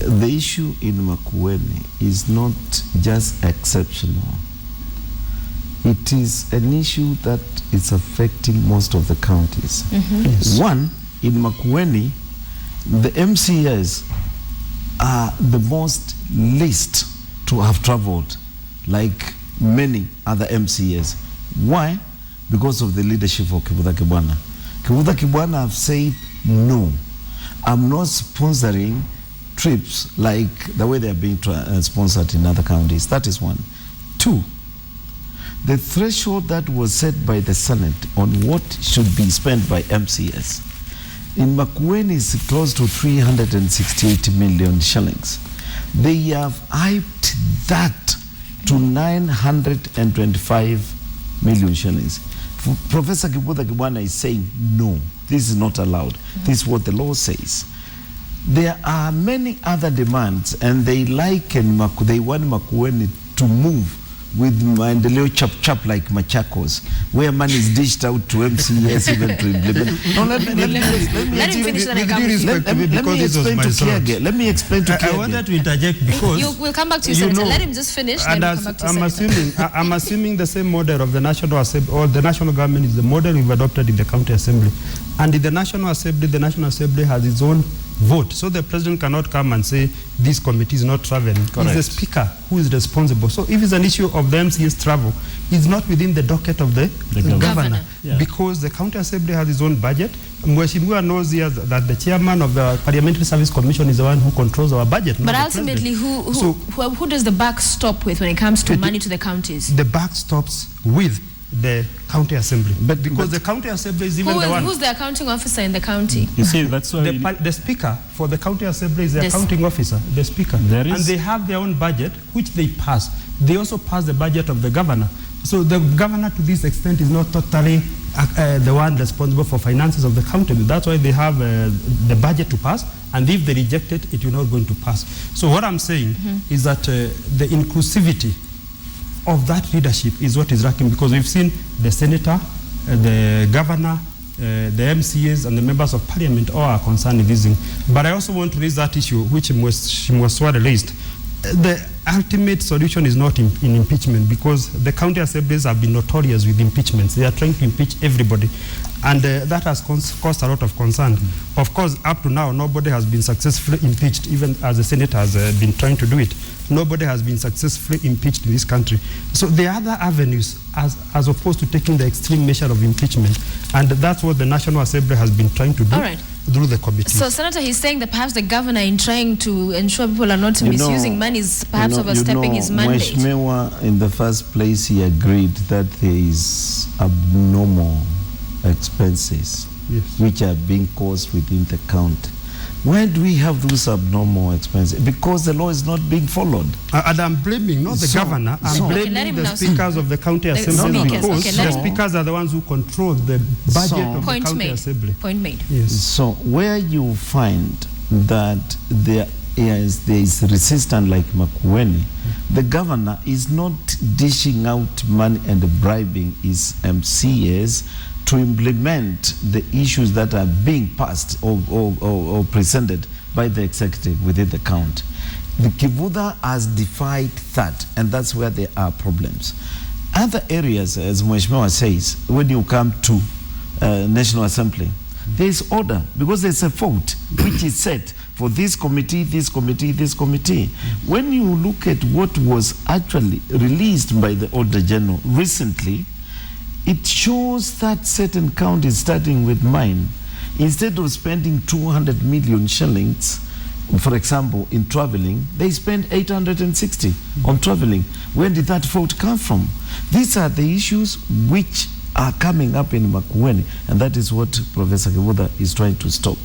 the issue in Makueni is not just exceptional. It is an issue that is affecting most of the counties. Mm-hmm. Yes. One, in Makueni, the MCAs are the most least to have traveled, like many other MCAs. Why? Because of the leadership of Kivutha Kibwana. Kivutha Kibwana have said, no, I'm not sponsoring trips like the way they are being sponsored in other counties. That is one. Two, the threshold that was set by the Senate on what should be spent by MCAs in Makueni is close to 368 million shillings. They have hyped that to 925 million shillings. Professor Kivutha Kibwana is saying, no, this is not allowed. This is what the law says. There are many other demands, and they want Makueni to move with Maendeleo chap like Machakos, where money is dished out to MCAs even to implement. No, let me explain to Kiage. I wanted to interject because we'll come back to you, Senator. Let him just finish. And I'm assuming the same model of the National Assembly or the national government is the model we've adopted in the County Assembly. And in the National Assembly has its own vote. So the president cannot come and say this committee is not traveling. Correct. It's the speaker who is responsible. So if it's an issue of the MCA's travel, it's not within the docket of the governor. Yeah. Because the County Assembly has its own budget. Mheshimiwa knows here that the chairman of the Parliamentary Service Commission is the one who controls our budget. But ultimately, who does the buck stop with when it comes to money to the counties? The buck stops with the County Assembly, but the County Assembly is even the one. Who's the accounting officer in the county? You see, that's why the speaker for the County Assembly is the accounting officer, the speaker, and they have their own budget which they pass. They also pass the budget of the governor. So the governor, to this extent, is not totally the one responsible for finances of the county. That's why they have the budget to pass, and if they reject it, it will not going to pass. So what I'm saying is that the inclusivity of that leadership is what is lacking, because we've seen the senator, the governor, the MCAs and the members of parliament all are concerned in this thing. But I also want to raise that issue which Mwaswara raised. The ultimate solution is not in impeachment, because the county assemblies have been notorious with impeachments. They are trying to impeach everybody, and that has caused a lot of concern. Of course, up to now, nobody has been successfully impeached, even as the Senate has been trying to do it. Nobody has been successfully impeached in this country. So there are other avenues as opposed to taking the extreme measure of impeachment, and that's what the National Assembly has been trying to do. All right. Through the committee. So, Senator, he's saying that perhaps the governor, in trying to ensure people are not misusing money, is perhaps overstepping his mandate. Mheshimiwa, in the first place, he agreed that there is abnormal expenses which are being caused within the county. Why do we have those abnormal expenses? Because the law is not being followed. And I'm blaming not the governor, I'm blaming the speakers of the county assembly, because the speakers are the ones who control the budget of the county assembly. Point made. Yes. So where you find that there is resistance like Makueni, the governor is not dishing out money and bribing his MCAs to implement the issues that are being passed or presented by the executive within the county. The Kivutha has defied that, and that's where there are problems. Other areas, as Mheshimiwa says, when you come to National Assembly, there is order, because there's a vote which is set for this committee, this committee, this committee. When you look at what was actually released by the Auditor General recently, it shows that certain counties, starting with mine, instead of spending 200 million shillings, for example, in traveling, they spend 860 on traveling. Where did that vote come from? These are the issues which are coming up in Makueni, and that is what Professor Kivutha is trying to stop.